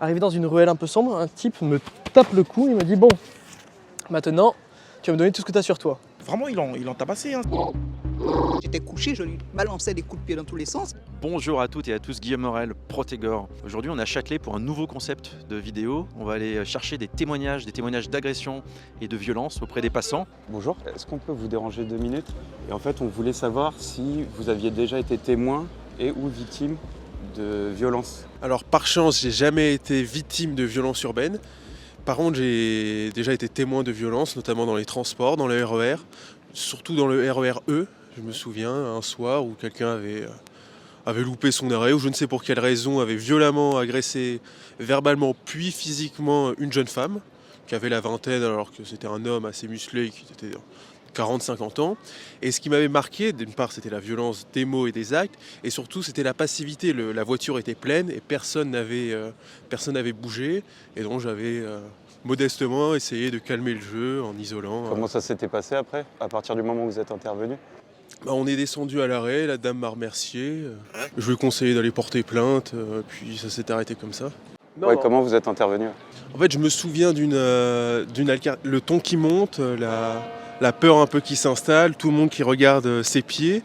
Arrivé dans une ruelle un peu sombre, un type me tape le cou et me dit « Bon, maintenant, tu vas me donner tout ce que tu as sur toi. » Vraiment, ils l'ont tabassé. Hein. J'étais couché, je lui balançais des coups de pied dans tous les sens. Bonjour à toutes et à tous, Guillaume Morel, Protégor. Aujourd'hui, on est à Châtelet pour un nouveau concept de vidéo. On va aller chercher des témoignages d'agression et de violence auprès des passants. Bonjour, est-ce qu'on peut vous déranger 2 minutes? Et en fait, on voulait savoir si vous aviez déjà été témoin et ou victime de violence. Alors par chance, j'ai jamais été victime de violence urbaine. Par contre, j'ai déjà été témoin de violence, notamment dans les transports, dans le RER, surtout dans le RER E. Je me souviens un soir où quelqu'un avait loupé son arrêt, ou je ne sais pour quelle raison, avait violemment agressé verbalement puis physiquement une jeune femme qui avait la vingtaine alors que c'était un homme assez musclé qui était 40-50 ans. Et ce qui m'avait marqué, d'une part, c'était la violence des mots et des actes, et surtout, c'était la passivité. La voiture était pleine et personne n'avait bougé. Et donc, j'avais modestement essayé de calmer le jeu en isolant. Comment ça s'était passé après, à partir du moment où vous êtes intervenu? On est descendu à l'arrêt, la dame m'a remercié. Je lui ai conseillé d'aller porter plainte, puis ça s'est arrêté comme ça. Ouais, comment vous êtes intervenu? En fait, je me souviens le ton qui monte, la peur un peu qui s'installe, tout le monde qui regarde ses pieds.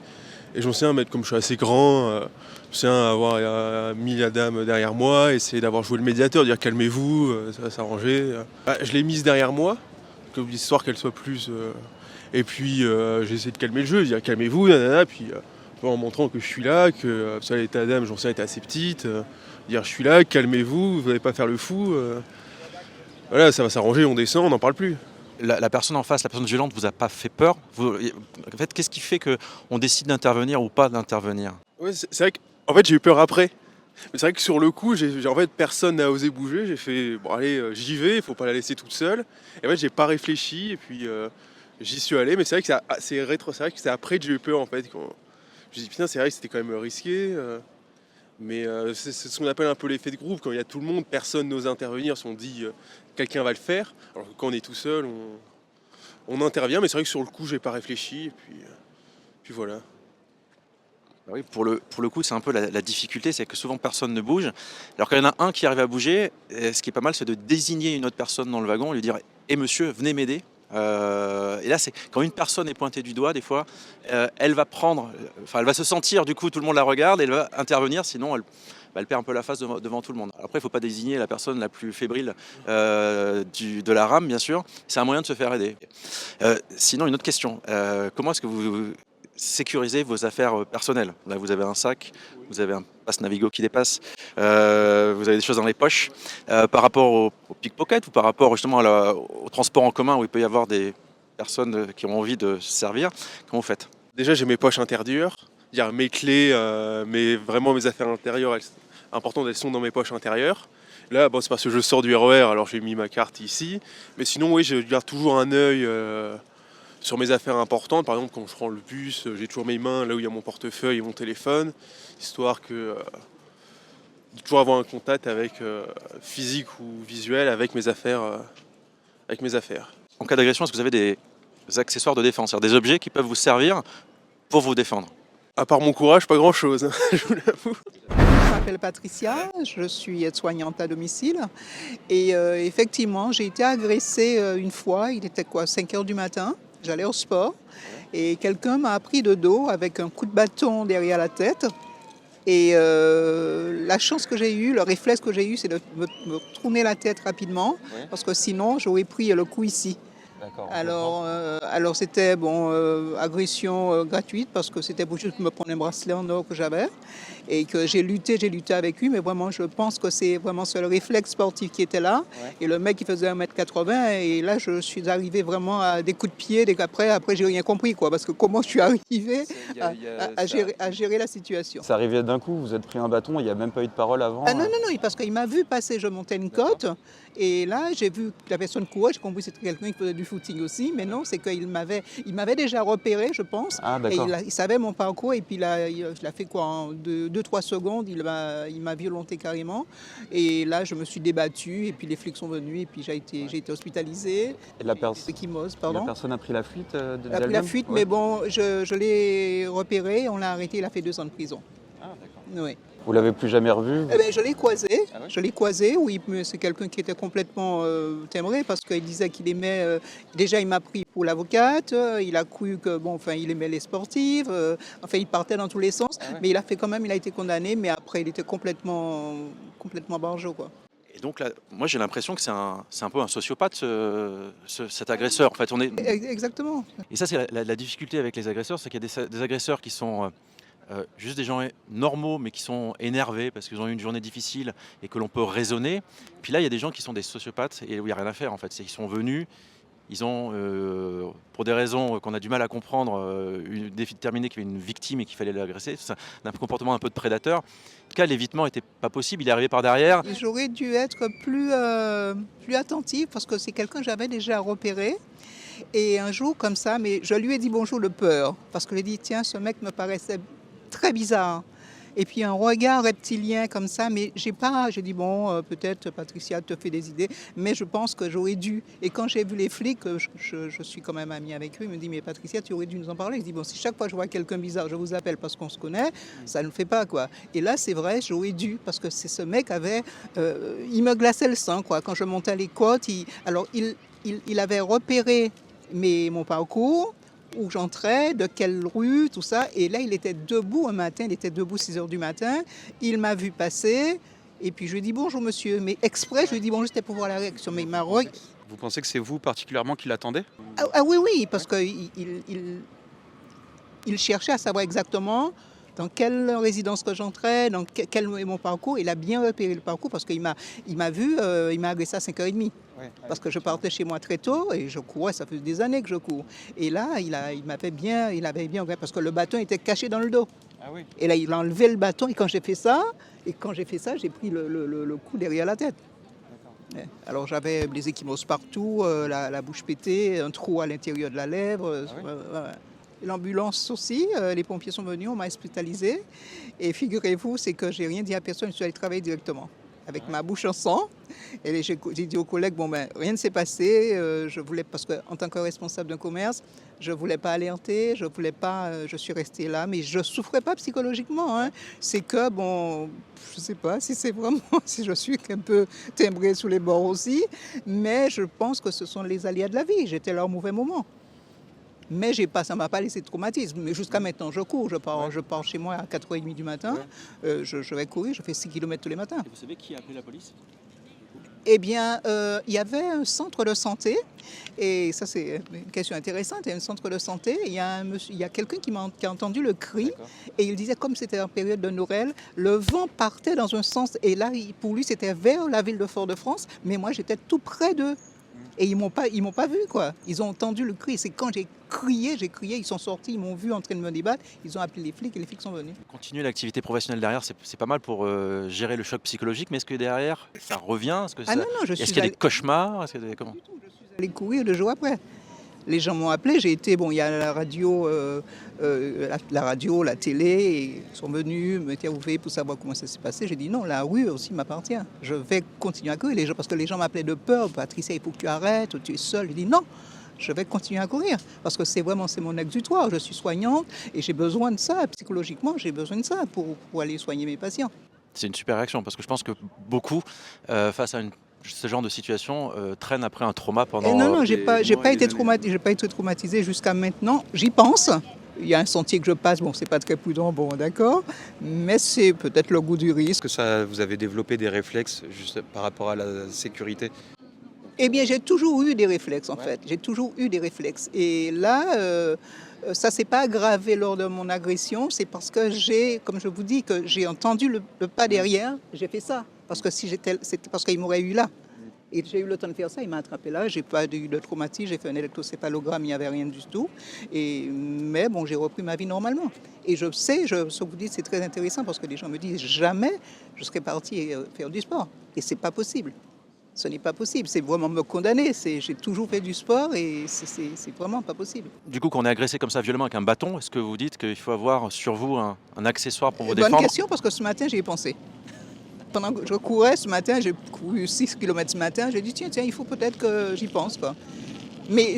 Et je me souviens, comme je suis assez grand, je me souviens avoir mis la dame derrière moi, essayer d'avoir joué le médiateur, dire calmez-vous, ça va s'arranger. Je l'ai mise derrière moi, comme l'histoire qu'elle soit plus... Et puis j'ai essayé de calmer le jeu, dire calmez-vous, nanana, puis en montrant que je suis là, que la dame, j'en sais, était assez petite, dire je suis là, calmez-vous, vous n'allez pas faire le fou. Voilà, ça va s'arranger, on descend, on n'en parle plus. La personne en face, la personne violente, vous a pas fait peur? En fait, qu'est-ce qui fait qu'on décide d'intervenir ou pas d'intervenir? Ouais, c'est vrai qu'en fait, j'ai eu peur après. Mais c'est vrai que sur le coup, en fait, personne n'a osé bouger. J'ai fait, bon allez, j'y vais, il faut pas la laisser toute seule. Et en fait, j'ai pas réfléchi, et puis j'y suis allé. Mais c'est vrai que c'est vrai que c'est après que j'ai eu peur, en fait. Quand je me dis, putain, c'est vrai que c'était quand même risqué. Mais c'est ce qu'on appelle un peu l'effet de groupe. Quand il y a tout le monde, personne n'ose intervenir. Si on dit quelqu'un va le faire, alors que quand on est tout seul, on intervient. Mais c'est vrai que sur le coup, j'ai pas réfléchi. Et puis voilà. Oui, pour le coup, c'est un peu la difficulté, c'est que souvent personne ne bouge. Alors qu'il y en a un qui arrive à bouger, et ce qui est pas mal, c'est de désigner une autre personne dans le wagon et lui dire « Eh monsieur, venez m'aider ». Et là, c'est quand une personne est pointée du doigt, des fois, elle va se sentir, du coup, tout le monde la regarde, et elle va intervenir, sinon elle perd un peu la face devant tout le monde. Après, il ne faut pas désigner la personne la plus fébrile de la rame, bien sûr. C'est un moyen de se faire aider. Sinon, une autre question. Comment est-ce que vous sécurisez vos affaires personnelles? Là, vous avez un sac, vous avez un passe Navigo qui dépasse, vous avez des choses dans les poches. Par rapport au pickpocket ou par rapport justement au transport en commun où il peut y avoir des personnes qui ont envie de se servir, comment vous faites? Déjà, j'ai mes poches intérieures, dire mes clés, vraiment mes affaires intérieures, importantes, elles sont dans mes poches intérieures. Là, c'est parce que je sors du RER, alors j'ai mis ma carte ici. Mais sinon, oui, je garde toujours un œil sur mes affaires importantes. Par exemple, quand je prends le bus, j'ai toujours mes mains là où il y a mon portefeuille et mon téléphone, histoire de toujours avoir un contact physique ou visuel avec mes affaires. En cas d'agression, est-ce que vous avez des accessoires de défense, c'est-à-dire des objets qui peuvent vous servir pour vous défendre? À part mon courage, pas grand-chose, je vous l'avoue. Je m'appelle Patricia, je suis aide-soignante à domicile. Et effectivement, j'ai été agressée une fois, il était 5 heures du matin, j'allais au sport. Et quelqu'un m'a pris de dos avec un coup de bâton derrière la tête. Et la chance que j'ai eue, le réflexe que j'ai eu, c'est de me tourner la tête rapidement, parce que sinon, j'aurais pris le coup ici. Alors c'était agression gratuite, parce que c'était pour juste me prendre un bracelet en or que j'avais et que j'ai lutté avec lui, mais vraiment je pense que c'est vraiment ce le réflexe sportif qui était là. Et le mec il faisait 1m80 et là je suis arrivée vraiment à des coups de pied. Après j'ai rien compris parce que comment je suis arrivée à gérer la situation. Ça arrivait d'un coup, vous êtes pris un bâton, il n'y a même pas eu de parole avant? Non, parce qu'il m'a vu passer, je montais une côte et là j'ai vu que la personne courait, j'ai compris que c'était quelqu'un qui faisait du footing aussi, mais non, c'est qu'il m'avait déjà repéré, je pense. Ah, et d'accord. il savait mon parcours et puis je l'ai fait en 2-3 secondes, il m'a violenté carrément. Et là, je me suis débattue et puis les flics sont venus et puis j'ai été hospitalisée. Et la personne a pris la fuite Elle a pris la fuite, mais bon, je l'ai repéré, on l'a arrêté, il a fait 2 ans de prison. Ah, d'accord. Oui. Vous l'avez plus jamais revu Eh ben, je l'ai croisé, Ah ouais? je l'ai croisé, oui, mais c'est quelqu'un qui était complètement timbré parce qu'il disait qu'il aimait, déjà il m'a pris pour l'avocate, il a cru que, bon, enfin, il aimait les sportives, enfin, il partait dans tous les sens, Ah ouais? mais il a fait quand même, il a été condamné, mais après, il était complètement barjot, quoi. Et donc là, moi j'ai l'impression que c'est un peu un sociopathe, cet agresseur. En fait, Exactement. Et ça, c'est la difficulté avec les agresseurs, c'est qu'il y a des agresseurs qui sont juste des gens normaux, mais qui sont énervés parce qu'ils ont eu une journée difficile et que l'on peut raisonner. Puis là, il y a des gens qui sont des sociopathes et où il n'y a rien à faire, en fait. C'est qu'ils sont venus, ils ont, pour des raisons qu'on a du mal à comprendre, déterminé qu'il y avait une victime et qu'il fallait l'agresser. C'est un comportement un peu de prédateur. En tout cas, l'évitement n'était pas possible. Il est arrivé par derrière. J'aurais dû être plus attentive parce que c'est quelqu'un que j'avais déjà repéré. Et un jour, comme ça, mais je lui ai dit bonjour de peur parce que je lui ai dit, tiens, ce mec me paraissait très bizarre. Et puis un regard reptilien comme ça, mais j'ai dit bon, peut-être Patricia te fait des idées, mais je pense que j'aurais dû. Et quand j'ai vu les flics, je suis quand même amie avec eux, ils me disent mais Patricia, tu aurais dû nous en parler. Je dis bon, si chaque fois je vois quelqu'un bizarre, je vous appelle parce qu'on se connaît, ça ne fait pas quoi. Et là c'est vrai, j'aurais dû parce que ce mec il me glaçait le sang quoi. Quand je montais les côtes, il avait repéré mon parcours. Où j'entrais, de quelle rue, tout ça. Et là, il était debout un matin, il était debout 6h du matin. Il m'a vu passer. Et puis, je lui ai dit bonjour, monsieur. Mais exprès, je lui ai dit bonjour, c'était pour voir la réaction. Mais il m'a Vous pensez que c'est vous particulièrement qui l'attendez? Ah oui, parce qu'il cherchait à savoir exactement dans quelle résidence que j'entrais, dans quel est mon parcours. Il a bien repéré le parcours parce qu'il m'a vu, il m'a agressé à 5h30. Ouais. Parce que je partais chez moi très tôt et je courais, ça fait des années que je cours. Et là, il avait bien regardé parce que le bâton était caché dans le dos. Ah oui. Et là, il a enlevé le bâton et quand j'ai fait ça, j'ai pris le coup derrière la tête. Ouais. Alors j'avais les ecchymoses partout, la bouche pétée, un trou à l'intérieur de la lèvre. Ah oui. L'ambulance aussi, les pompiers sont venus, on m'a hospitalisé. Et figurez-vous, c'est que j'ai rien dit à personne, je suis allé travailler directement. Avec ma bouche en sang. Et j'ai dit aux collègues, bon ben rien ne s'est passé. Je voulais, parce qu'en tant que responsable d'un commerce, je ne voulais pas alerter, je suis restée là, mais je ne souffrais pas psychologiquement. Hein. C'est que, bon, je ne sais pas si c'est vraiment, si je suis un peu timbrée sous les bords aussi, mais je pense que ce sont les aléas de la vie. J'étais là au mauvais moment. Mais ça ne m'a pas laissé de traumatisme. Mais jusqu'à maintenant, je cours. Je pars chez moi à 4h30 du matin. Ouais. Je vais courir, je fais 6 km tous les matins. Et vous savez qui a appelé la police ? Eh bien, il y avait un centre de santé. Et ça, c'est une question intéressante. Il y a un centre de santé. Il y a quelqu'un qui a entendu le cri. D'accord. Et il disait, comme c'était en période de Noël, le vent partait dans un sens. Et là, pour lui, c'était vers la ville de Fort-de-France. Mais moi, j'étais tout près d'eux. Et ils m'ont pas vu, quoi. Ils ont entendu le cri. C'est quand j'ai crié, ils sont sortis, ils m'ont vu en train de me débattre, ils ont appelé les flics et les flics sont venus. Continuer l'activité professionnelle derrière, c'est pas mal pour gérer le choc psychologique, mais est-ce que derrière, ça revient? Est-ce qu'il y a des cauchemars? Comment? Je suis allée courir 2 jours après. Les gens m'ont appelé, il y a la radio, la télé, ils sont venus m'interviewer pour savoir comment ça s'est passé. J'ai dit non, la rue aussi m'appartient. Je vais continuer à courir parce que les gens m'appelaient de peur. Patricia, il faut que tu arrêtes, tu es seule. J'ai dit non, je vais continuer à courir parce que c'est mon exutoire. Je suis soignante et j'ai besoin de ça. Psychologiquement, j'ai besoin de ça pour aller soigner mes patients. C'est une super réaction parce que je pense que beaucoup, face à ce genre de situation, traînent après un trauma pendant... Non, j'ai pas été traumatisée jusqu'à maintenant. J'y pense. Il y a un sentier que je passe, bon, c'est pas très prudent, bon, d'accord, mais c'est peut-être le goût du risque. Est-ce que vous avez développé des réflexes juste par rapport à la sécurité? Eh bien, j'ai toujours eu des réflexes, en fait. J'ai toujours eu des réflexes. Et là, ça ne s'est pas aggravé lors de mon agression. C'est parce que comme je vous dis, que j'ai entendu le pas derrière. J'ai fait ça. Parce que c'était parce qu'il m'aurait eu là. Et j'ai eu le temps de faire ça. Il m'a attrapé là. Je n'ai pas eu de traumatisme. J'ai fait un électrocéphalogramme. Il n'y avait rien du tout. Mais bon, j'ai repris ma vie normalement. Et je sais, ce que vous dites, c'est très intéressant parce que les gens me disent jamais je serais partie faire du sport. Et ce n'est pas possible. Ce n'est pas possible, c'est vraiment me condamner. J'ai toujours fait du sport et c'est vraiment pas possible. Du coup, quand on est agressé comme ça violemment avec un bâton, est-ce que vous dites qu'il faut avoir sur vous un accessoire pour vous défendre? Bonne question, parce que ce matin, j'y ai pensé. Pendant que je courais ce matin, j'ai couru 6 km ce matin, j'ai dit tiens, il faut peut-être que j'y pense, quoi. Mais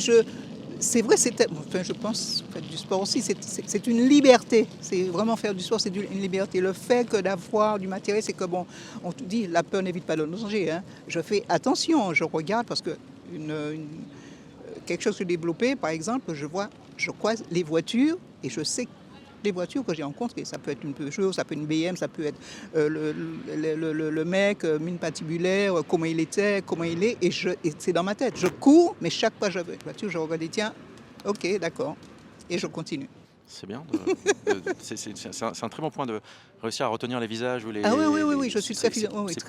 C'est vrai, enfin, je pense, faire du sport aussi, c'est une liberté. C'est vraiment faire du sport, c'est une liberté. Le fait que d'avoir du matériel, c'est que bon, on te dit, la peur n'évite pas le danger. Hein. Je fais attention, je regarde parce que quelque chose que j'ai développé, par exemple, je croise les voitures et je sais les voitures que j'ai rencontrées. Ça peut être une Peugeot, ça peut être une BM, ça peut être le mec, mine patibulaire, comment il était, comment il est, et c'est dans ma tête. Je cours, mais chaque fois que je vois une voiture, je regarde, tiens, ok, d'accord, et je continue. C'est bien. C'est un très bon point de réussir à retenir les visages ou les. Ah oui, je suis très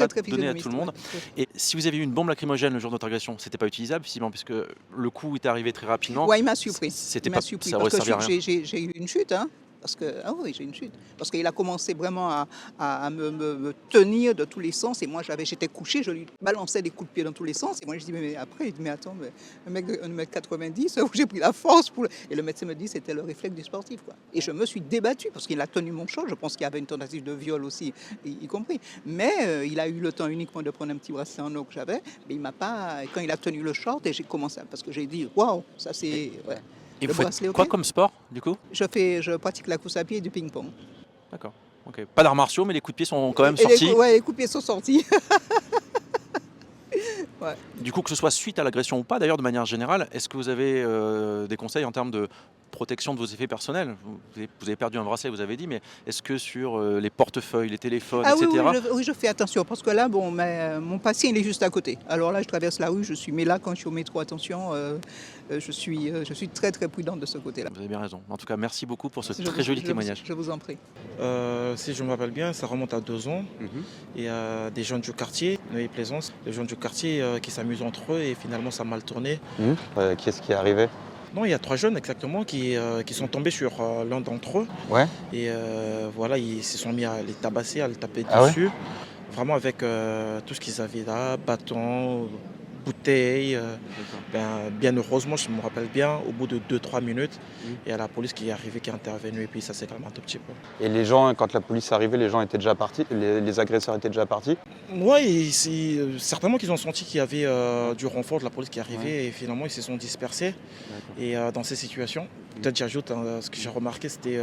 très donné à tout le monde. Et si vous avez eu une bombe lacrymogène le jour de votre agression, c'était pas utilisable, visiblement, puisque le coup est arrivé très rapidement. Ouais, il m'a surpris. C'était Il pas. m'a surpris Ça aurait parce servi à que rien. j'ai eu une chute, hein. J'ai une chute. Parce qu'il a commencé vraiment à me tenir de tous les sens. Et moi, j'étais couché, je lui balançais des coups de pied dans tous les sens. Et moi, je dis, mais après, il dit, mais attends, un mec de 1m90, où j'ai pris la force pour. Et le médecin me dit, c'était le réflexe du sportif, quoi. Et je me suis débattue parce qu'il a tenu mon short. Je pense qu'il y avait une tentative de viol aussi, y compris. Mais il a eu le temps uniquement de prendre un petit bracelet en or que j'avais. Mais il m'a pas. Quand il a tenu le short, et j'ai commencé, parce que j'ai dit, waouh, ça c'est. Ouais. Et vous faites quoi comme sport, du coup? Je pratique la course à pied et du ping-pong. D'accord. Ok. Pas d'arts martiaux, mais les coups de pied sont quand même sortis. Les coups de pied sont sortis. Ouais. Du coup, que ce soit suite à l'agression ou pas, d'ailleurs, de manière générale, est-ce que vous avez des conseils en termes de protection de vos effets personnels? Vous avez perdu un bracelet, vous avez dit, mais est-ce que sur les portefeuilles, les téléphones, etc. Oui, je fais attention parce que là, bon, mon patient il est juste à côté. Alors là, je traverse la rue, mais là, quand je suis au métro, attention, je suis très très prudente de ce côté-là. Vous avez bien raison. En tout cas, merci beaucoup pour ce très joli témoignage. Je vous en prie. Si je me rappelle bien, ça remonte à 2 ans. Il y a des jeunes du quartier, Neuilly-Plaisance, des jeunes du quartier qui s'amusent entre eux et finalement ça a mal tourné. Qu'est-ce qui est arrivé? Non, il y a 3 jeunes exactement qui sont tombés sur l'un d'entre eux. Ouais. Et voilà, ils se sont mis à les tabasser, à le taper Ah dessus. Ouais. Vraiment avec tout ce qu'ils avaient là, bâton, bouteille. Bien heureusement, je me rappelle bien, au bout de 2-3 minutes, il y a la police qui est arrivée, qui est intervenue et puis ça s'est calmé un tout petit peu. Et les gens, quand la police est arrivée, les gens étaient déjà partis? Les agresseurs étaient déjà partis? Oui, certainement qu'ils ont senti qu'il y avait du renfort de la police qui arrivait et finalement ils se sont dispersés. Et dans ces situations, peut-être j'ajoute, ce que j'ai remarqué, c'était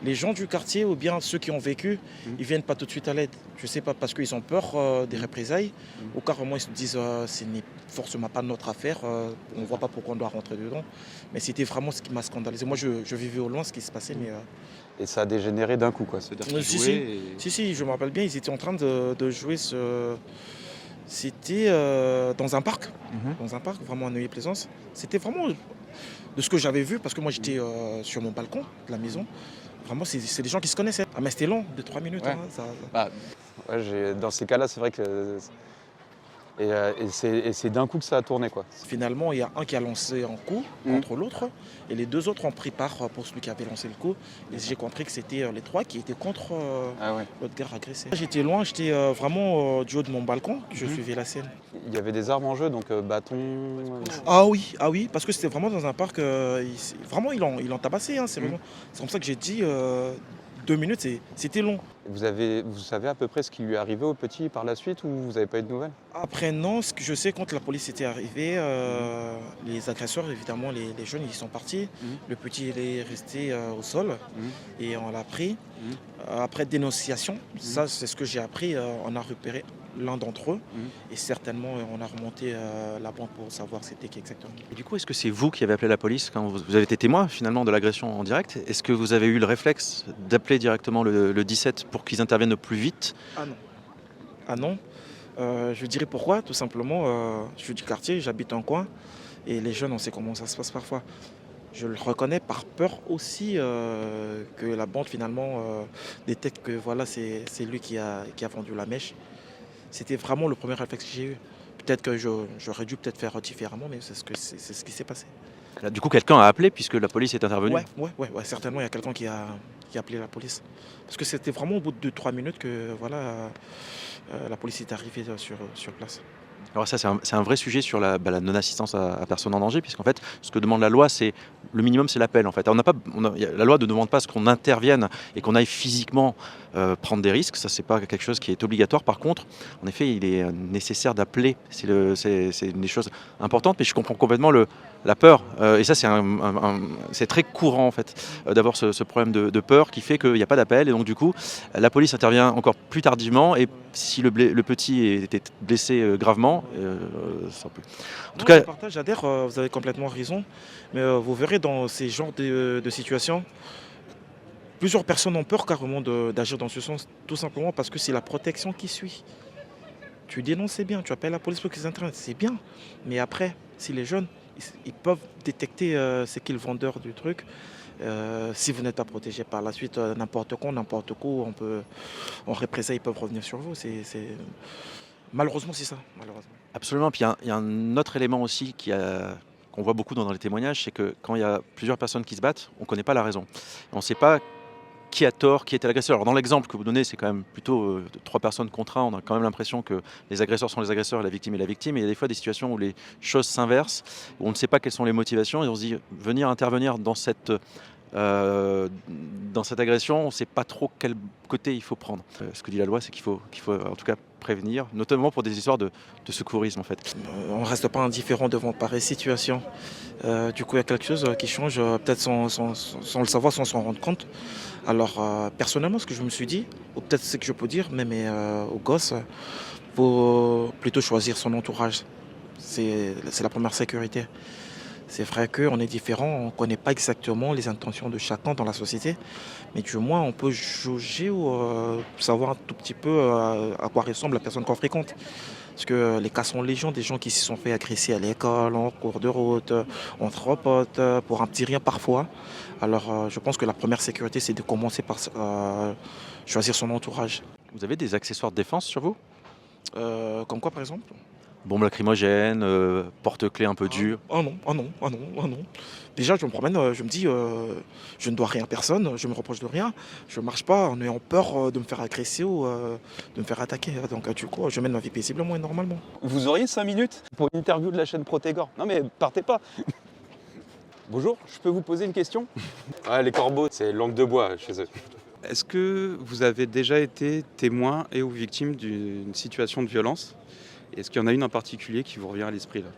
les gens du quartier ou bien ceux qui ont vécu, ils viennent pas tout de suite à l'aide. Je sais pas, parce qu'ils ont peur des représailles ou carrément ils se disent ce n'est forcément pas notre affaire, on voit pas pourquoi on doit rentrer dedans. Mais c'était vraiment ce qui m'a scandalisé. Moi je vivais au loin ce qui se passait. Mais, Et ça a dégénéré d'un coup, quoi. Si, je me rappelle bien, ils étaient en train de jouer C'était dans un parc, vraiment à Neuilly-Plaisance. C'était vraiment de ce que j'avais vu, parce que moi j'étais sur mon balcon de la maison. Vraiment, c'est des gens qui se connaissaient. Ah, mais c'était long, 2-3 minutes. Ouais. Dans ces cas-là, c'est vrai que. Et c'est d'un coup que ça a tourné, quoi. Finalement, il y a un qui a lancé un coup contre l'autre, et les 2 autres ont pris part pour celui qui avait lancé le coup. Et j'ai compris que c'était les 3 qui étaient contre l'autre gars agressé. J'étais loin, j'étais vraiment du haut de mon balcon, je suivais la scène. Il y avait des armes en jeu, donc bâton. Ah oui, parce que c'était vraiment dans un parc. Vraiment, ils l'ont tabassé. Hein, c'est comme ça que j'ai dit. 2 minutes, c'était long. Vous savez à peu près ce qui lui est arrivé au petit par la suite, ou vous n'avez pas eu de nouvelles? Après, non, ce que je sais, quand la police était arrivée, les agresseurs, évidemment, les jeunes, ils sont partis. Le petit, il est resté au sol et on l'a pris. Après dénonciation, ça, c'est ce que j'ai appris. On a repéré l'un d'entre eux et certainement, on a remonté la bande pour savoir c'était qui exactement. Et du coup, est-ce que c'est vous qui avez appelé la police quand vous avez été témoin finalement de l'agression en direct? Est-ce que vous avez eu le réflexe d'appeler directement le 17 pour qu'ils interviennent au plus vite? Ah non. Je dirais pourquoi, tout simplement. Je suis du quartier, j'habite un coin et les jeunes, on sait comment ça se passe parfois. Je le reconnais par peur aussi que la bande finalement détecte que voilà, c'est lui qui a vendu la mèche. C'était vraiment le premier réflexe que j'ai eu. Peut-être que j'aurais dû faire différemment, mais c'est ce qui s'est passé. Là, du coup, quelqu'un a appelé puisque la police est intervenue? Ouais, certainement, il y a quelqu'un qui a appelé la police. Parce que c'était vraiment au bout de 2-3 minutes que voilà, la police est arrivée sur place. Alors ça, c'est un vrai sujet sur la non-assistance à personne en danger, puisqu'en fait, ce que demande la loi, c'est le minimum, c'est l'appel. En fait, la loi ne demande pas à ce qu'on intervienne et qu'on aille physiquement prendre des risques. Ça, c'est pas quelque chose qui est obligatoire. Par contre, en effet, il est nécessaire d'appeler. C'est une des choses importantes. Mais je comprends complètement la peur. Et ça, c'est très courant en fait d'avoir ce problème de peur qui fait qu'il n'y a pas d'appel. Et donc du coup, la police intervient encore plus tardivement. Et si le petit était blessé gravement, ça peut. En tout cas, j'adhère, vous avez complètement raison. Mais vous verrez dans ces genres de situations, plusieurs personnes ont peur carrément d'agir dans ce sens, tout simplement parce que c'est la protection qui suit. Tu dénonces, c'est bien, tu appelles la police pour qu'ils interviennent, c'est bien. Mais après, si les jeunes, ils peuvent détecter c'est qui le vendeur du truc. Si vous n'êtes pas protégé par la suite, n'importe quoi, en représailles, ils peuvent revenir sur vous. Malheureusement, c'est ça. Malheureusement. Absolument. Puis il y a un autre élément aussi qu'on voit beaucoup dans les témoignages, c'est que quand il y a plusieurs personnes qui se battent, on ne connaît pas la raison. On ne sait pas qui a tort, qui était l'agresseur. Alors dans l'exemple que vous donnez, c'est quand même plutôt 3 personnes contre 1. On a quand même l'impression que les agresseurs sont les agresseurs et la victime est la victime. Et il y a des fois des situations où les choses s'inversent, où on ne sait pas quelles sont les motivations et on se dit venir intervenir dans cette agression, on ne sait pas trop quel côté il faut prendre. Ce que dit la loi, c'est qu'il faut en tout cas prévenir, notamment pour des histoires de secourisme en fait. On ne reste pas indifférent devant pareille situation. Du coup, il y a quelque chose qui change, peut-être sans le savoir, sans s'en rendre compte. Alors, personnellement, ce que je me suis dit, ou peut-être ce que je peux dire, même aux gosses, il faut plutôt choisir son entourage. C'est la première sécurité. C'est vrai qu'on est différent, on ne connaît pas exactement les intentions de chacun dans la société, mais du moins on peut jauger ou savoir un tout petit peu à quoi ressemble la personne qu'on fréquente. Parce que les cas sont légion, des gens qui se sont fait agresser à l'école, en cours de route, entre potes, pour un petit rien parfois. Alors je pense que la première sécurité, c'est de commencer par choisir son entourage. Vous avez des accessoires de défense sur vous ? Comme quoi par exemple ? Bombe lacrymogène, porte-clés un peu dur. Oh non. Déjà, je me promène, je me dis, je ne dois rien à personne, je ne me reproche de rien. Je ne marche pas en ayant peur de me faire agresser ou de me faire attaquer. Donc, du coup, je mène ma vie paisiblement et normalement. Vous auriez 5 minutes pour une interview de la chaîne Protégor? Non mais partez pas. Bonjour, je peux vous poser une question? Ah, les corbeaux, c'est langue de bois chez eux. Est-ce que vous avez déjà été témoin et ou victime d'une situation de violence? Est-ce qu'il y en a une en particulier qui vous revient à l'esprit là?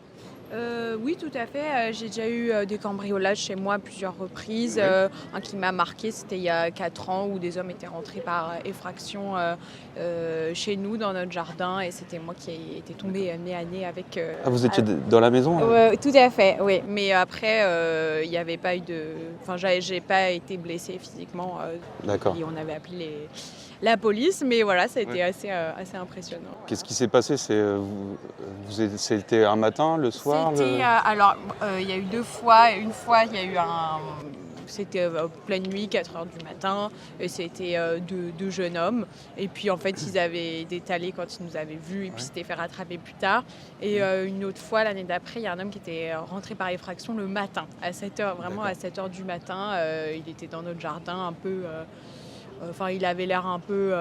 Oui, tout à fait. J'ai déjà eu des cambriolages chez moi à plusieurs reprises. Ouais. Un qui m'a marqué, c'était il y a 4 ans où des hommes étaient rentrés par effraction chez nous dans notre jardin et c'était moi qui étais tombée nez à nez avec... Ah, vous étiez dans la maison hein? Ouais, tout à fait, oui. Mais après, il n'y avait pas eu de... Enfin, j'ai pas été blessée physiquement. D'accord. Et on avait appelé la police, mais voilà, ça a été assez impressionnant. Qu'est-ce qui s'est passé? C'était un matin, le soir? Alors, il y a eu 2 fois. Une fois, il y a eu c'était pleine nuit, 4h du matin, et c'était 2 jeunes hommes. Et puis en fait, ils avaient détalé quand ils nous avaient vus, et puis s'étaient fait rattraper plus tard. Et une autre fois, l'année d'après, il y a un homme qui était rentré par effraction le matin, à 7h, vraiment à 7h du matin. Il était dans notre jardin un peu... Enfin, il avait l'air un peu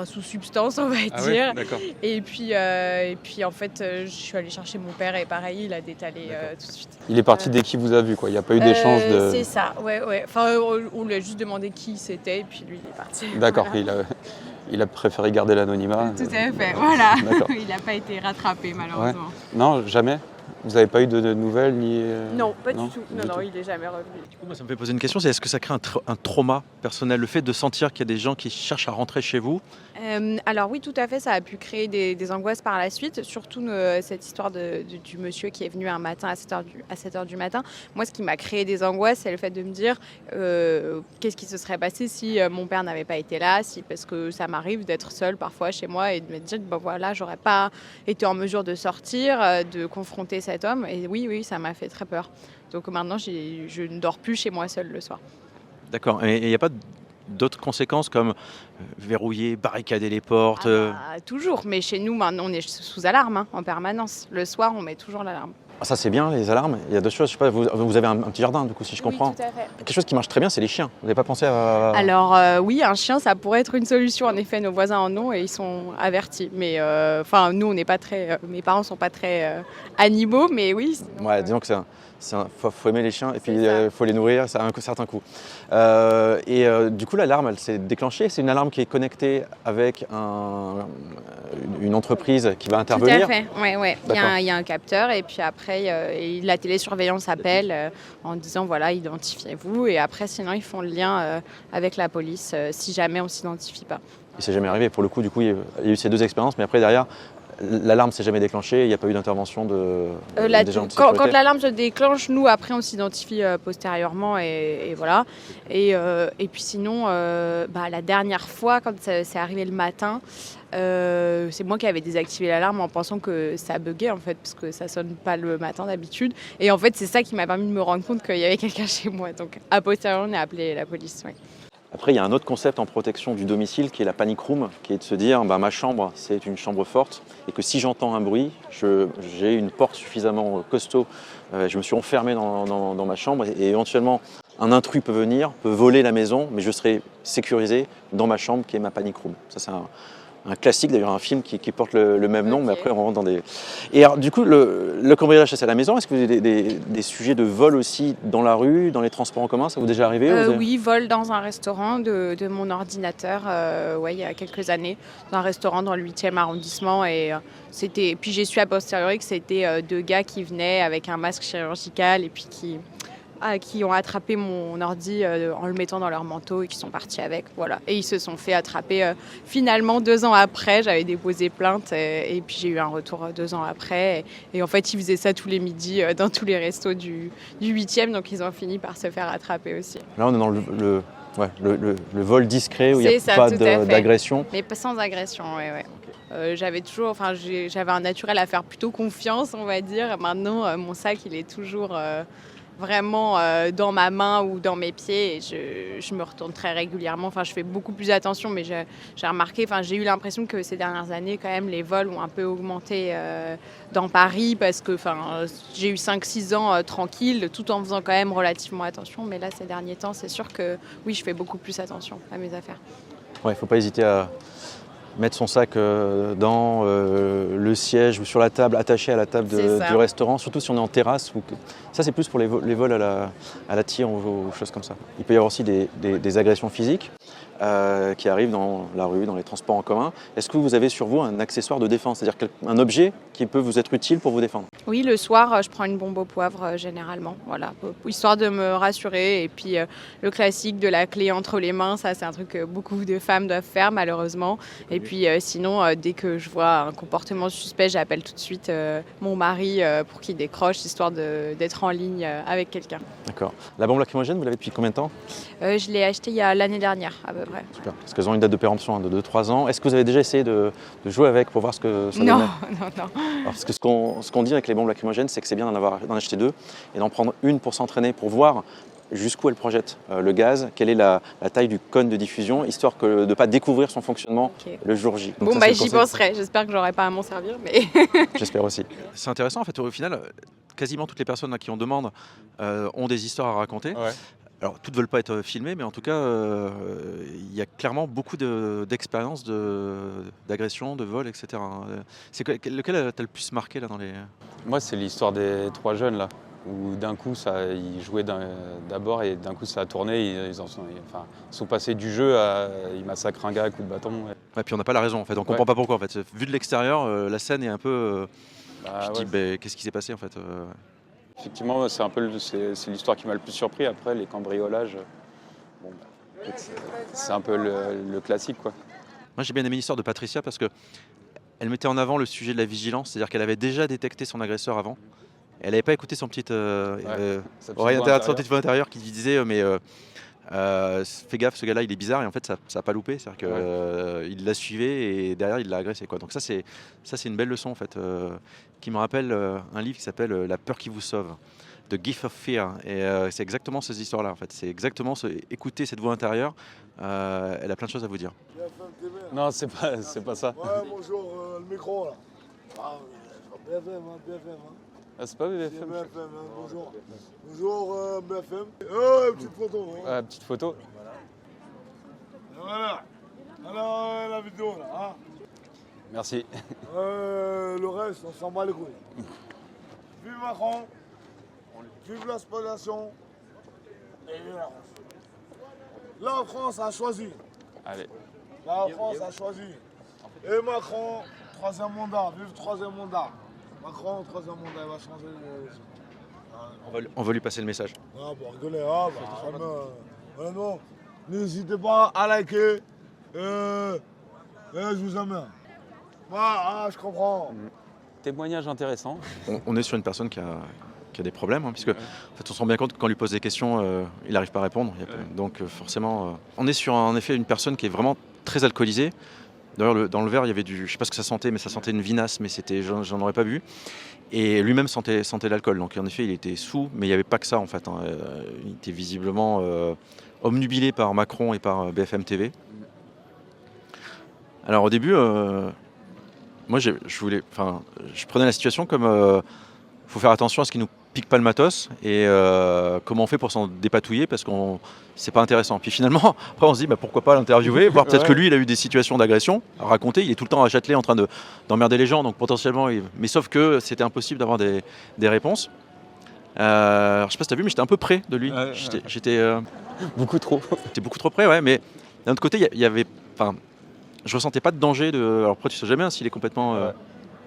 sous substance, on va dire. Oui, et puis en fait, je suis allée chercher mon père et pareil, il a détalé tout de suite. Il est parti dès qu'il vous a vu, quoi. Il n'y a pas eu d'échange de... C'est ça, ouais. Enfin, on lui a juste demandé qui c'était et puis lui, il est parti. D'accord, Voilà. il a préféré garder l'anonymat. Tout à fait, voilà. D'accord. Il n'a pas été rattrapé, malheureusement. Ouais. Non, jamais? Vous n'avez pas eu de nouvelles ni... Non, pas du tout. Non, il n'est jamais revenu. Du coup, moi, ça me fait poser une question, c'est est-ce que ça crée un trauma personnel, le fait de sentir qu'il y a des gens qui cherchent à rentrer chez vous? Alors oui, tout à fait, ça a pu créer des angoisses par la suite, surtout cette histoire du monsieur qui est venu un matin à 7h du matin. Moi, ce qui m'a créé des angoisses, c'est le fait de me dire qu'est-ce qui se serait passé si mon père n'avait pas été là, parce que ça m'arrive d'être seule parfois chez moi et de me dire, voilà, j'aurais pas été en mesure de sortir, de confronter cet homme. Et oui, ça m'a fait très peur. Donc maintenant, je ne dors plus chez moi seule le soir. D'accord, et il n'y a pas d'autres conséquences comme verrouiller, barricader les portes Toujours, mais chez nous, maintenant, on est sous alarme en permanence. Le soir, on met toujours l'alarme. Ah, ça c'est bien les alarmes. Il y a d'autres choses, je sais pas, vous avez un petit jardin du coup si je comprends. Oui, tout à fait. Quelque chose qui marche très bien, c'est les chiens. Vous n'avez pas pensé à... Alors oui, un chien, ça pourrait être une solution. En effet, nos voisins en ont et ils sont avertis. Mais enfin, nous, on n'est pas très, mes parents sont pas très animaux, mais oui. Sinon, Ouais, disons que faut aimer les chiens et puis ça. faut les nourrir, ça a un certain coût. Du coup, l'alarme, elle s'est déclenchée. C'est une alarme qui est connectée avec une entreprise qui va intervenir. Tout à fait, ouais. D'accord. Il y a un capteur et puis après, la télésurveillance appelle en disant voilà, identifiez-vous. Et après, sinon, ils font le lien avec la police si jamais on ne s'identifie pas. Il s'est jamais arrivé. Pour le coup, du coup, il y a eu ces 2 expériences, mais après derrière, l'alarme s'est jamais déclenchée. Il n'y a pas eu d'intervention des gens de Quand sécurité. l'alarme se déclenche, nous, après, on s'identifie postérieurement et voilà. Et puis sinon, la dernière fois, quand c'est arrivé le matin, c'est moi qui avais désactivé l'alarme en pensant que ça buguait en fait, parce que ça sonne pas le matin d'habitude. Et en fait, c'est ça qui m'a permis de me rendre compte qu'il y avait quelqu'un chez moi. Donc, a posteriori, on a appelé la police. Ouais. Après, il y a un autre concept en protection du domicile qui est la panic room, qui est de se dire ma chambre, c'est une chambre forte et que si j'entends un bruit, j'ai une porte suffisamment costaud, je me suis enfermé dans ma chambre et éventuellement un intrus peut venir, peut voler la maison, mais je serai sécurisé dans ma chambre qui est ma panic room. Ça, c'est un classique, d'ailleurs un film qui porte le même nom, Ok. mais après on rentre dans des... Et alors du coup, le cambriolage, c'est à la maison. Est-ce que vous avez des sujets de vol aussi dans la rue, dans les transports en commun? Ça vous est déjà arrivé? Oui, vol dans un restaurant de mon ordinateur, il y a quelques années, dans un restaurant dans le 8e arrondissement. Et puis j'ai su a posteriori que c'était 2 gars qui venaient avec un masque chirurgical et puis qui ont attrapé mon ordi en le mettant dans leur manteau et qui sont partis avec. Voilà. Et ils se sont fait attraper finalement 2 ans après. J'avais déposé plainte et puis j'ai eu un retour 2 ans après. Et en fait, ils faisaient ça tous les midis dans tous les restos du 8e. Donc ils ont fini par se faire attraper aussi. Là, on est dans le vol discret où il n'y a C'est ça, pas tout à fait. d'agression. Mais pas sans agression, ouais. J'avais un naturel à faire plutôt confiance, on va dire. Maintenant, mon sac, il est toujours vraiment dans ma main ou dans mes pieds et je me retourne très régulièrement. Enfin, je fais beaucoup plus attention, mais j'ai remarqué, j'ai eu l'impression que ces dernières années, quand même, les vols ont un peu augmenté dans Paris parce que j'ai eu 5-6 ans tranquille, tout en faisant quand même relativement attention. Mais là, ces derniers temps, c'est sûr que oui, je fais beaucoup plus attention à mes affaires. Ouais, il ne faut pas hésiter à mettre son sac dans le siège ou sur la table, attaché à la table du restaurant, surtout si on est en terrasse. Ça, c'est plus pour les vols à la tire ou choses comme ça. Il peut y avoir aussi des agressions physiques qui arrivent dans la rue, dans les transports en commun. Est-ce que vous avez sur vous un accessoire de défense, c'est-à-dire un objet qui peut vous être utile pour vous défendre? Oui, le soir, je prends une bombe au poivre généralement, voilà, histoire de me rassurer. Et puis le classique de la clé entre les mains, ça c'est un truc que beaucoup de femmes doivent faire malheureusement. Et puis sinon, dès que je vois un comportement suspect, j'appelle tout de suite mon mari pour qu'il décroche, histoire d'être en ligne avec quelqu'un. D'accord. La bombe lacrymogène, vous l'avez depuis combien de temps? Je l'ai achetée il y a l'année dernière à peu près. Super. Parce qu'elles ont une date de péremption de 2-3 ans. Est-ce que vous avez déjà essayé de jouer avec pour voir ce que ça donnait? Non. Alors, parce que ce qu'on dit avec les bombes lacrymogènes, c'est que c'est bien d'en acheter 2 et d'en prendre une pour s'entraîner, pour voir jusqu'où elle projette le gaz, quelle est la taille du cône de diffusion, histoire de ne pas découvrir son fonctionnement le jour J. Donc J'y penserai. J'espère que j'aurai pas à m'en servir, mais... J'espère aussi. C'est intéressant, en fait, au final, quasiment toutes les personnes à qui on demande ont des histoires à raconter. Ouais. Alors, toutes ne veulent pas être filmées, mais en tout cas, il y a clairement beaucoup d'expériences d'agression, de vol, etc. Lequel t'a le plus marqué là dans les... Moi, c'est l'histoire des 3 jeunes là, où d'un coup, ils jouaient d'abord et d'un coup, ça a tourné. Ils sont passés du jeu à ils massacrent un gars à coups de bâton. Ouais, puis on n'a pas la raison en fait. On comprend pas pourquoi en fait. Vu de l'extérieur, la scène est un peu. Qu'est-ce qui s'est passé en fait Effectivement, c'est l'histoire qui m'a le plus surpris. Après, les cambriolages, c'est un peu le classique, quoi. Moi, j'ai bien aimé l'histoire de Patricia parce que elle mettait en avant le sujet de la vigilance, c'est-à-dire qu'elle avait déjà détecté son agresseur avant. Elle n'avait pas écouté son petite oreille intérieure qui lui disait fais gaffe, ce gars-là il est bizarre, et en fait ça n'a pas loupé, c'est-à-dire qu'il l'a suivi et derrière il l'a agressé, quoi. Donc ça c'est une belle leçon en fait, qui me rappelle un livre qui s'appelle La peur qui vous sauve, The Gift of Fear, et c'est exactement ces histoires-là en fait, c'est exactement écouter cette voix intérieure, elle a plein de choses à vous dire. Non, c'est pas ça. Ouais, bonjour, le micro là. Ah, bien fait, man. Ah, c'est pas BFM. BFM, hein, bonjour. Bonjour BFM. Petite photo. Hein. Ah, petite photo. Voilà. Alors la vidéo là. Hein. Merci. Le reste, on s'en bat les couilles. Vive Macron. Vive la spoliation. Et vive la France. La France a choisi. Allez. La France a choisi. Et Macron, troisième mandat. Vive troisième mandat. Macron, troisième mandat, il va changer les... On va lui passer le message. Ah, bon, rigolez, ah, bah, très bien. Vraiment, n'hésitez pas à liker. Je vous aime. Je comprends. Témoignage intéressant. On est sur une personne qui a des problèmes, hein, puisque en fait, on se rend bien compte que quand on lui pose des questions, il n'arrive pas à répondre. Donc forcément, on est sur en effet une personne qui est vraiment très alcoolisée. D'ailleurs, dans le verre, il y avait je sais pas ce que ça sentait, mais ça sentait une vinasse, mais j'en aurais pas bu. Et lui-même sentait l'alcool. Donc en effet, il était sous, mais il n'y avait pas que ça en fait. Hein. Il était visiblement obnubilé par Macron et par BFM TV. Alors au début, moi je prenais la situation comme faut faire attention à ce qu'il nous pique pas le matos et comment on fait pour s'en dépatouiller parce qu'on c'est pas intéressant. Puis finalement, après on se dit pourquoi pas l'interviewer, voir peut-être que lui il a eu des situations d'agression à raconter. Il est tout le temps à Châtelet en train d'emmerder les gens, donc potentiellement. Mais sauf que c'était impossible d'avoir des réponses. Alors, je sais pas si t'as vu, mais j'étais un peu près de lui. J'étais beaucoup trop. J'étais beaucoup trop près, ouais. Mais d'un autre côté, il y avait, je ressentais pas de danger. Alors après, tu sais jamais s'il est complètement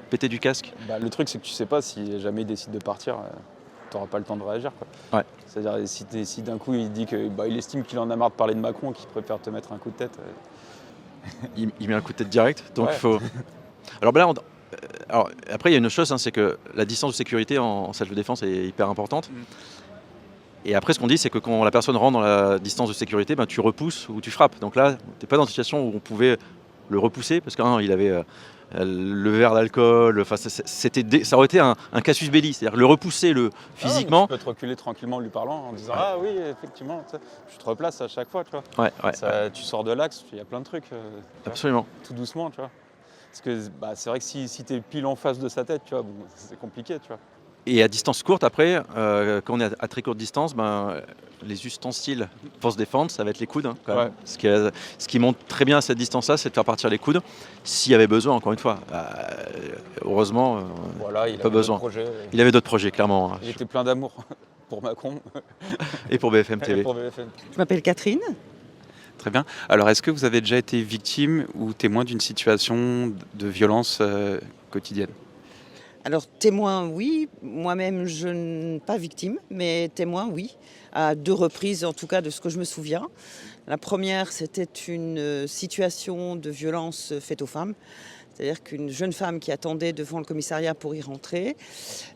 pété du casque. Le truc, c'est que tu sais pas si jamais il décide de partir. T'auras pas le temps de réagir, quoi. Ouais. C'est-à-dire si d'un coup il dit qu'il estime qu'il en a marre de parler de Macron, qu'il préfère te mettre un coup de tête. Il met un coup de tête direct, donc il faut. Alors là, alors après il y a une autre chose, hein, c'est que la distance de sécurité en salle de défense est hyper importante. Et après ce qu'on dit, c'est que quand la personne rentre dans la distance de sécurité, tu repousses ou tu frappes. Donc là, t'es pas dans une situation où on pouvait le repousser parce qu'il avait le verre d'alcool, ça aurait été un casus belli, c'est-à-dire le repousser physiquement. Tu peux te reculer tranquillement en lui parlant, en disant ah oui effectivement, tu te replaces à chaque fois, tu vois. Ouais. Tu sors de l'axe, il y a plein de trucs. Absolument. Tout doucement, tu vois. Parce que c'est vrai que si tu es pile en face de sa tête, tu vois, c'est compliqué, tu vois. Et à distance courte, après, quand on est à très courte distance, les ustensiles pour se défendre, ça va être les coudes. Hein, quand même. Ce qui montre très bien à cette distance-là, c'est de faire partir les coudes, s'il y avait besoin, encore une fois. Heureusement, voilà, il pas besoin. Il avait d'autres projets, clairement. Il était plein d'amour pour Macron. Et pour BFM TV. Je m'appelle Catherine. Très bien. Alors, est-ce que vous avez déjà été victime ou témoin d'une situation de violence quotidienne ? Alors témoin, oui. Moi-même, pas victime, mais témoin, oui. À 2 reprises, en tout cas, de ce que je me souviens. La première, c'était une situation de violence faite aux femmes. C'est-à-dire qu'une jeune femme qui attendait devant le commissariat pour y rentrer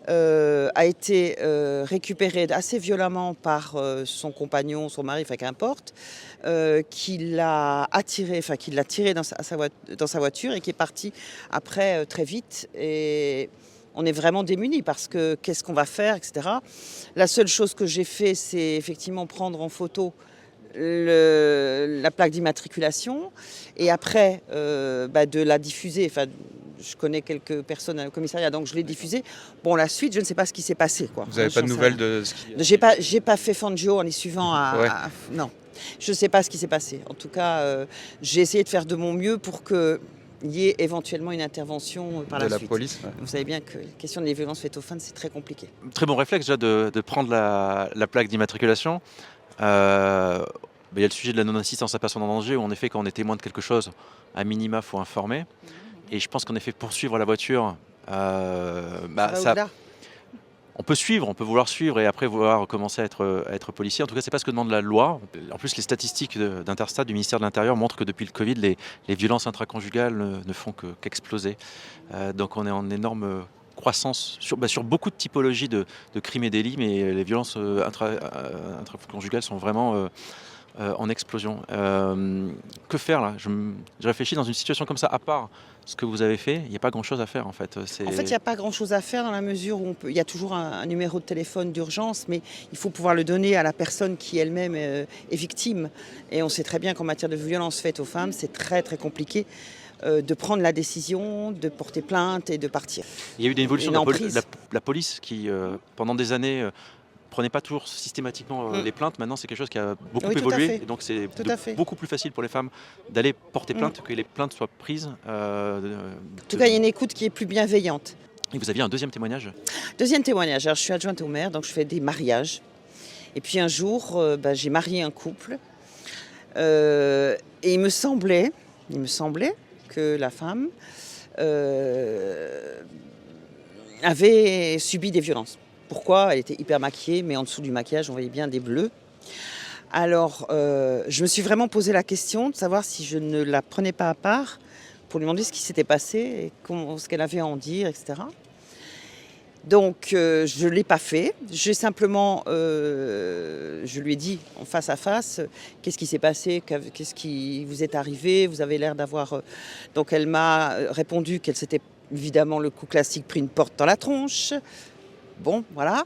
a été récupérée assez violemment par son compagnon, son mari, qu'importe, qui l'a tirée dans sa voiture et qui est parti après très vite. Et on est vraiment démunis parce que qu'est-ce qu'on va faire, etc. La seule chose que j'ai fait, c'est effectivement prendre en photo la plaque d'immatriculation et après de la diffuser. Je connais quelques personnes au commissariat, donc je l'ai diffusée. Bon, la suite, je ne sais pas ce qui s'est passé, quoi. Vous n'avez pas de nouvelles de ce qui... J'ai pas fait Fangio en y suivant non, je ne sais pas ce qui s'est passé. En tout cas, j'ai essayé de faire de mon mieux pour qu'il y ait éventuellement une intervention par la suite. De la police. Ouais. Vous savez bien que la question des violences faites aux femmes, c'est très compliqué. Très bon réflexe déjà de prendre la plaque d'immatriculation. Il y a le sujet de la non-assistance à personne en danger où en effet quand on est témoin de quelque chose, à minima, il faut informer. Et je pense qu'en effet poursuivre la voiture, on peut suivre, on peut vouloir suivre et après vouloir commencer à être policier. En tout cas, c'est pas ce que demande la loi. En plus, les statistiques d'Interstat, du ministère de l'Intérieur, montrent que depuis le Covid, les violences intraconjugales ne font qu'exploser. Donc on est en énorme croissance sur beaucoup de typologies de crimes et délits, mais les violences intraconjugales sont vraiment en explosion. Que faire là ? Je réfléchis dans une situation comme ça, à part ce que vous avez fait, il n'y a pas grand-chose à faire en fait. En fait, il n'y a pas grand-chose à faire dans la mesure où il y a toujours un numéro de téléphone d'urgence, mais il faut pouvoir le donner à la personne qui elle-même est victime. Et on sait très bien qu'en matière de violence faite aux femmes, c'est très très compliqué. de prendre la décision, de porter plainte et de partir. Il y a eu des évolutions Une de emprise. la police qui, pendant des années, prenait pas toujours systématiquement les plaintes. Maintenant, c'est quelque chose qui a beaucoup Oui, tout à évolué. fait. Et donc, c'est Tout à fait. beaucoup plus facile pour les femmes d'aller porter plainte que les plaintes soient prises. En tout cas, il y a une écoute qui est plus bienveillante. Et vous aviez un deuxième témoignage? Deuxième témoignage, alors je suis adjointe au maire, donc je fais des mariages. Et puis un jour, j'ai marié un couple. Et il me semblait que la femme avait subi des violences. Pourquoi? Elle était hyper maquillée, mais en dessous du maquillage, on voyait bien des bleus. Alors, je me suis vraiment posé la question de savoir si je ne la prenais pas à part pour lui demander ce qui s'était passé, et ce qu'elle avait à en dire, etc. Donc, je ne l'ai pas fait. J'ai simplement, je lui ai dit en face à face, qu'est-ce qui s'est passé, qu'est-ce qui vous est arrivé, vous avez l'air d'avoir... Donc, elle m'a répondu qu'elle s'était évidemment le coup classique pris une porte dans la tronche. Bon, voilà.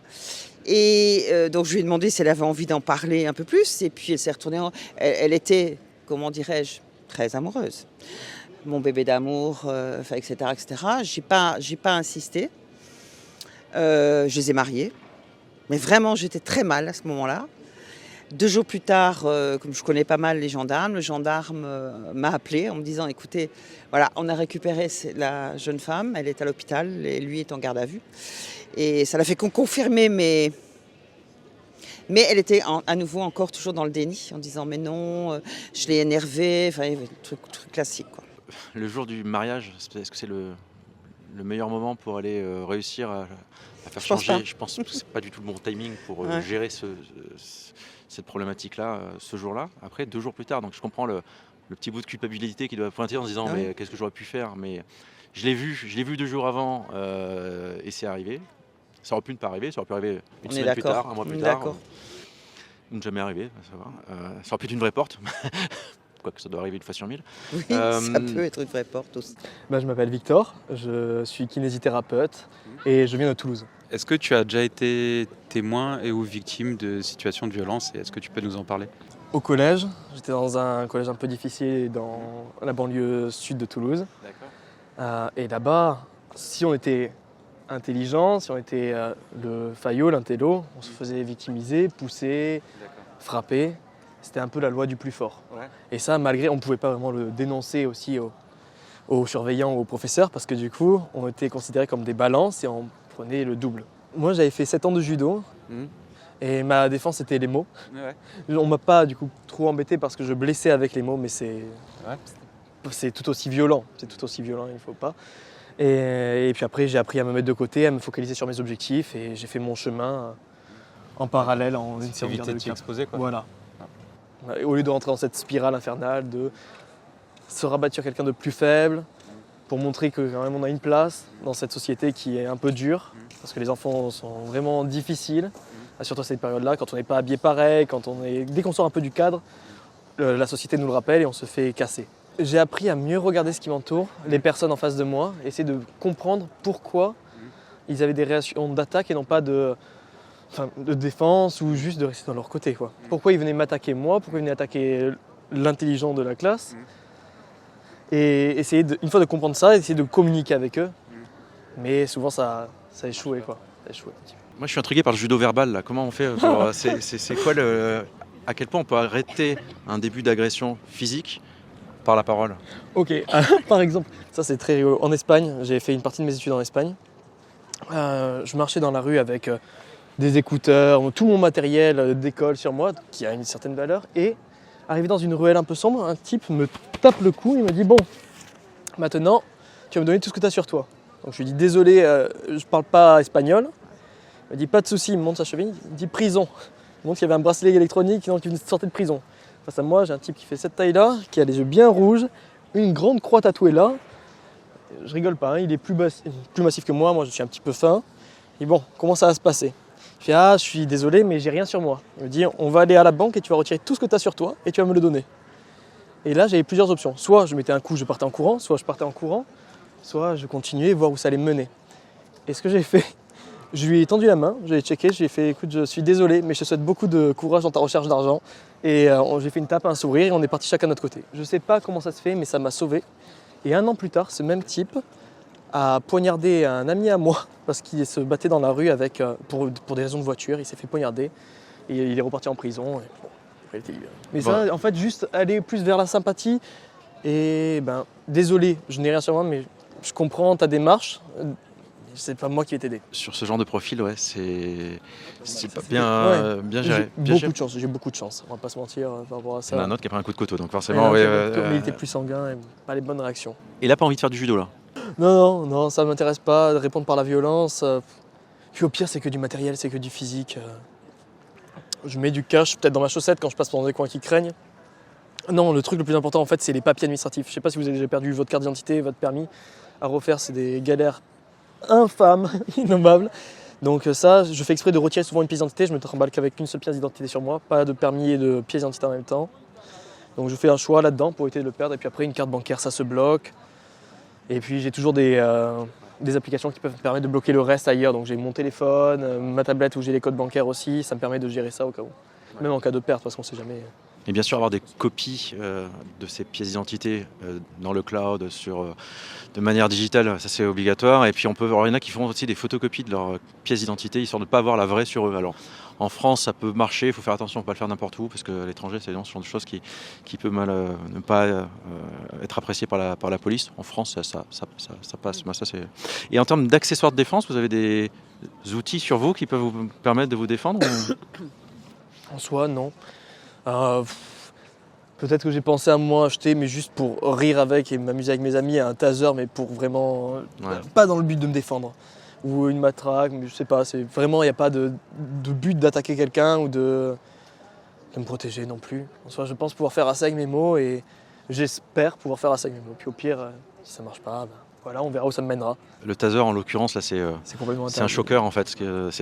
Et donc, je lui ai demandé si elle avait envie d'en parler un peu plus. Et puis, elle s'est retournée. Elle était, comment dirais-je, très amoureuse. Mon bébé d'amour, etc., etc. J'ai pas insisté. Je les ai mariés. Mais vraiment, j'étais très mal à ce moment-là. 2 jours plus tard, comme je connais pas mal les gendarmes, le gendarme m'a appelé en me disant, écoutez, voilà, on a récupéré la jeune femme, elle est à l'hôpital et lui est en garde à vue. Et ça l'a fait confirmer, mais elle était à nouveau encore toujours dans le déni, en disant, mais non, je l'ai énervée, enfin, truc classique, quoi. Le jour du mariage, est-ce que c'est le meilleur moment pour aller réussir à faire changer? Je pense que c'est pas du tout le bon timing pour gérer cette problématique-là, ce jour-là. Après, 2 jours plus tard, donc je comprends le petit bout de culpabilité qui doit pointer en se disant mais qu'est-ce que j'aurais pu faire? Mais je l'ai vu 2 jours avant et c'est arrivé. Ça aurait pu ne pas arriver, ça aurait pu arriver une semaine plus tard, un mois plus tard. Ne jamais arrivé, ça va. Ça aurait pu être une vraie porte. Quoique ça doit arriver une fois sur 1000. Oui, ça peut être une vraie porte aussi. Je m'appelle Victor, je suis kinésithérapeute et je viens de Toulouse. Est-ce que tu as déjà été témoin et ou victime de situations de violence et est-ce que tu peux nous en parler? Au collège, j'étais dans un collège un peu difficile dans la banlieue sud de Toulouse. Et là-bas, si on était intelligent, si on était le faillot, l'intello, on se faisait victimiser, pousser, frapper. C'était un peu la loi du plus fort. Ouais. Et ça, malgré, on ne pouvait pas vraiment le dénoncer aussi aux surveillants ou aux professeurs parce que du coup, on était considérés comme des balances et on prenait le double. Moi, j'avais fait 7 ans de judo et ma défense, c'était les mots. Ouais. On ne m'a pas du coup trop embêté parce que je blessais avec les mots, mais c'est tout aussi violent. C'est tout aussi violent, il ne faut pas. Et puis après, j'ai appris à me mettre de côté, à me focaliser sur mes objectifs et j'ai fait mon chemin en parallèle en une série éviter de t'y exposer, quoi. Voilà. Au lieu de rentrer dans cette spirale infernale de se rabattre sur quelqu'un de plus faible pour montrer que quand même on a une place dans cette société qui est un peu dure parce que les enfants sont vraiment difficiles, surtout à cette période-là, quand on n'est pas habillé pareil, dès qu'on sort un peu du cadre, la société nous le rappelle et on se fait casser. J'ai appris à mieux regarder ce qui m'entoure, les personnes en face de moi, essayer de comprendre pourquoi ils avaient des réactions d'attaque et non pas de défense ou juste de rester dans leur côté, quoi. Pourquoi ils venaient m'attaquer moi, pourquoi ils venaient attaquer l'intelligent de la classe. Et essayer, une fois de comprendre ça, essayer de communiquer avec eux. Mais souvent ça a échoué, quoi. Moi je suis intrigué par le judo verbal, là. Comment on fait c'est quoi à quel point on peut arrêter un début d'agression physique par la parole? Ok, par exemple, ça c'est très rigolo. En Espagne, j'ai fait une partie de mes études en Espagne. Je marchais dans la rue avec des écouteurs, tout mon matériel d'école sur moi, qui a une certaine valeur. Et arrivé dans une ruelle un peu sombre, un type me tape le cou et me dit « Bon, maintenant, tu vas me donner tout ce que tu as sur toi. » Donc je lui dis « Désolé, je parle pas espagnol. » Il me dit « Pas de souci. » Il me montre sa cheville, il me dit « Prison. » Il me montre qu'il y avait un bracelet électronique qui sortait de prison. Face à moi, j'ai un type qui fait cette taille-là, qui a les yeux bien rouges, une grande croix tatouée là. Je rigole pas, hein, il est plus massif que moi je suis un petit peu fin. Et bon, comment ça va se passer? Je fais « Ah, je suis désolé, mais j'ai rien sur moi. » Il me dit « On va aller à la banque et tu vas retirer tout ce que tu as sur toi et tu vas me le donner. » Et là, j'avais plusieurs options. Soit je mettais un coup, je partais en courant, soit je partais en courant, soit je continuais, voir où ça allait me mener. Et ce que j'ai fait, je lui ai tendu la main, je l'ai checké, je lui ai fait « Écoute, je suis désolé, mais je te souhaite beaucoup de courage dans ta recherche d'argent. » Et j'ai fait une tape, un sourire et on est partis chacun de notre côté. Je sais pas comment ça se fait, mais ça m'a sauvé. Et 1 an plus tard, ce même type a poignardé un ami à moi parce qu'il se battait dans la rue avec, pour des raisons de voiture. Il s'est fait poignarder et il est reparti en prison. Et bon, après, il était libéré. Mais ça, en fait, juste aller plus vers la sympathie. Et ben, désolé, je n'ai rien sur moi, mais je comprends ta démarche. C'est pas moi qui vais t'aider. Sur ce genre de profil, ouais, c'est pas bien, bien géré. J'ai beaucoup de chance, on va pas se mentir par rapport à ça. Il y en a un autre qui a pris un coup de couteau, donc forcément, mais il était plus sanguin et pas les bonnes réactions. Il a pas envie de faire du judo là. Non, ça m'intéresse pas de répondre par la violence. Puis au pire, c'est que du matériel, c'est que du physique. Je mets du cash peut-être dans ma chaussette quand je passe pendant des coins qui craignent. Non, le truc le plus important en fait, c'est les papiers administratifs. Je sais pas si vous avez déjà perdu votre carte d'identité, votre permis. À refaire, c'est des galères infâmes, innommables. Donc ça, je fais exprès de retirer souvent une pièce d'identité. Je me trimballe qu'avec une seule pièce d'identité sur moi, pas de permis et de pièce d'identité en même temps. Donc je fais un choix là-dedans pour éviter de le perdre. Et puis après, une carte bancaire, ça se bloque. Et puis j'ai toujours des applications qui peuvent me permettre de bloquer le reste ailleurs. Donc j'ai mon téléphone, ma tablette où j'ai les codes bancaires aussi. Ça me permet de gérer ça au cas où. Même en cas de perte, parce qu'on ne sait jamais. Et bien sûr, avoir des copies de ces pièces d'identité dans le cloud, de manière digitale, ça c'est obligatoire. Et puis il y en a qui font aussi des photocopies de leurs pièces d'identité, histoire de ne pas avoir la vraie sur eux. Alors en France, ça peut marcher, il faut faire attention, on ne peut pas le faire n'importe où, parce que à l'étranger, ce sont des choses qui peuvent mal ne pas être appréciées par la police. En France, ça passe. Et en termes d'accessoires de défense, vous avez des outils sur vous qui peuvent vous permettre de vous défendre En soi, non. Peut-être que j'ai pensé à moi acheter, mais juste pour rire avec et m'amuser avec mes amis, un taser, mais pour vraiment pas dans le but de me défendre. Ou une matraque, mais je sais pas, c'est vraiment, il n'y a pas de but d'attaquer quelqu'un ou de me protéger non plus. En soi, je pense pouvoir faire assez avec mes mots et j'espère pouvoir faire assez avec mes mots. Puis au pire, si ça marche pas, voilà, on verra où ça me mènera. Le taser, en l'occurrence, là, c'est un choker en fait,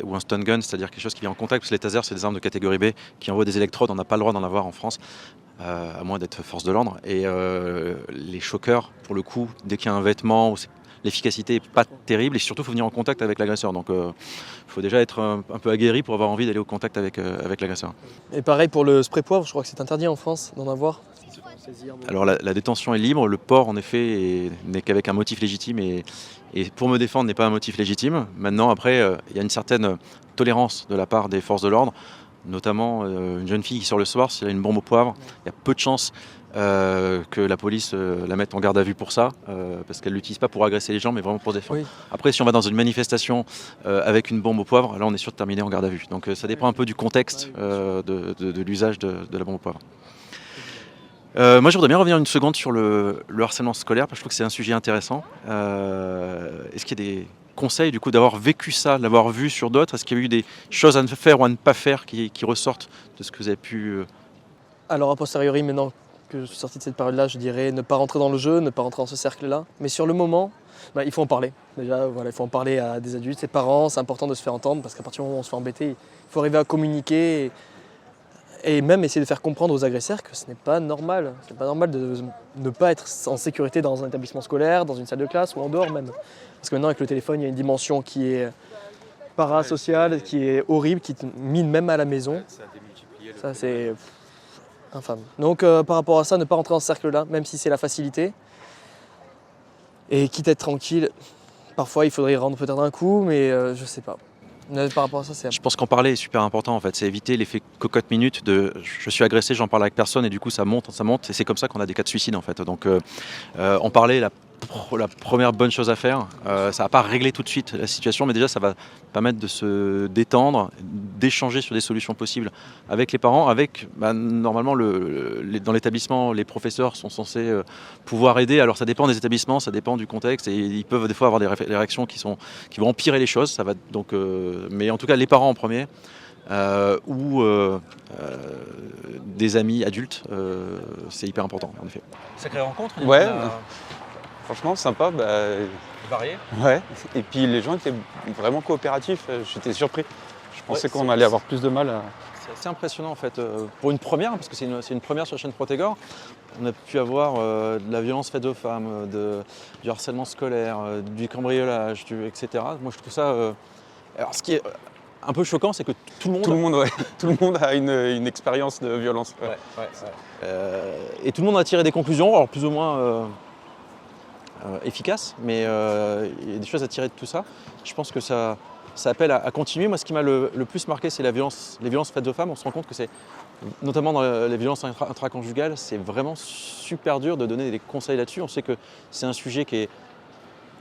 ou un stun gun, c'est-à-dire quelque chose qui vient en contact, parce que les tasers, c'est des armes de catégorie B qui envoient des électrodes, on n'a pas le droit d'en avoir en France, à moins d'être force de l'ordre. Et les chokers, pour le coup, dès qu'il y a un vêtement, l'efficacité n'est pas terrible, et surtout, il faut venir en contact avec l'agresseur. Donc, il faut déjà être un peu aguerri pour avoir envie d'aller au contact avec l'agresseur. Et pareil pour le spray poivre, je crois que c'est interdit en France d'en avoir. Alors la détention est libre, le port en effet n'est qu'avec un motif légitime et pour me défendre n'est pas un motif légitime. Maintenant après il y a une certaine tolérance de la part des forces de l'ordre, notamment une jeune fille qui sort le soir, si elle a une bombe au poivre, il y a peu de chances que la police la mette en garde à vue pour ça, parce qu'elle ne l'utilise pas pour agresser les gens mais vraiment pour se défendre. Oui. Après si on va dans une manifestation avec une bombe au poivre, là on est sûr de terminer en garde à vue. Donc ça dépend un peu du contexte de l'usage de la bombe au poivre. Moi, je voudrais bien revenir une seconde sur le harcèlement scolaire, parce que je trouve que c'est un sujet intéressant. Est-ce qu'il y a des conseils, du coup, d'avoir vécu ça, de l'avoir vu sur d'autres? Est-ce qu'il y a eu des choses à ne faire ou à ne pas faire qui ressortent de ce que vous avez pu... Alors, a posteriori, maintenant que je suis sorti de cette période-là, je dirais ne pas rentrer dans le jeu, ne pas rentrer dans ce cercle-là. Mais sur le moment, il faut en parler. Déjà, voilà, il faut en parler à des adultes, ses parents. C'est important de se faire entendre, parce qu'à partir du moment où on se fait embêter, il faut arriver à communiquer et même essayer de faire comprendre aux agresseurs que ce n'est pas normal. Ce n'est pas normal de ne pas être en sécurité dans un établissement scolaire, dans une salle de classe ou en dehors même. Parce que maintenant avec le téléphone, il y a une dimension qui est parasociale, qui est horrible, qui te mine même à la maison. Ça c'est infâme. Donc par rapport à ça, ne pas rentrer dans ce cercle-là, même si c'est la facilité. Et quitte à être tranquille, parfois il faudrait y rendre peut-être un coup, mais je sais pas. Par rapport à ça, je pense qu'en parler est super important en fait, c'est éviter l'effet cocotte minute de je suis agressé, j'en parle avec personne et du coup ça monte et c'est comme ça qu'on a des cas de suicide en fait. Donc en parler, la première bonne chose à faire, ça va pas régler tout de suite la situation, mais déjà ça va permettre de se détendre, d'échanger sur des solutions possibles avec les parents, avec normalement dans l'établissement les professeurs sont censés pouvoir aider. Alors ça dépend des établissements, ça dépend du contexte et ils peuvent des fois avoir des réactions qui vont empirer les choses. Ça va donc, mais en tout cas les parents en premier. Ou des amis adultes, c'est hyper important en effet. Sacrée rencontre. Ouais, franchement sympa, varié. Ouais, et puis les gens étaient vraiment coopératifs, j'étais surpris. Je pensais qu'on allait avoir plus de mal à... C'est assez impressionnant en fait, pour une première, parce que c'est une première sur la chaîne Protégor. On a pu avoir de la violence faite aux femmes, du harcèlement scolaire, du cambriolage, etc. Moi je trouve ça... alors ce qui est un peu choquant, c'est que tout le monde a une expérience de violence. Et tout le monde a tiré des conclusions, alors plus ou moins efficace, mais il y a des choses à tirer de tout ça. Je pense que ça appelle à continuer. Moi, ce qui m'a le plus marqué, c'est les violences faites aux femmes. On se rend compte que c'est, notamment dans les violences intraconjugales, c'est vraiment super dur de donner des conseils là-dessus. On sait que c'est un sujet qui est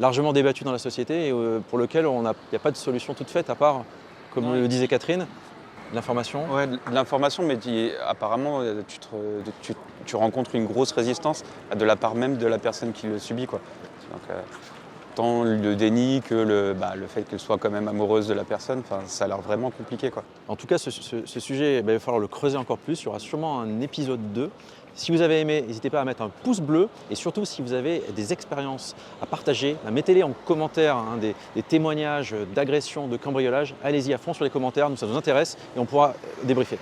largement débattu dans la société et pour lequel il n'y a pas de solution toute faite, à part, comme le disait Catherine, l'information. Ouais, de l'information, mais apparemment, tu rencontres une grosse résistance de la part même de la personne qui le subit, quoi. Donc, tant le déni que le fait qu'elle soit quand même amoureuse de la personne, ça a l'air vraiment compliqué, quoi. En tout cas, ce sujet, il va falloir le creuser encore plus. Il y aura sûrement un épisode 2. Si vous avez aimé, n'hésitez pas à mettre un pouce bleu. Et surtout, si vous avez des expériences à partager, mettez-les en commentaire, des témoignages d'agression, de cambriolage. Allez-y à fond sur les commentaires, nous ça nous intéresse et on pourra débriefer.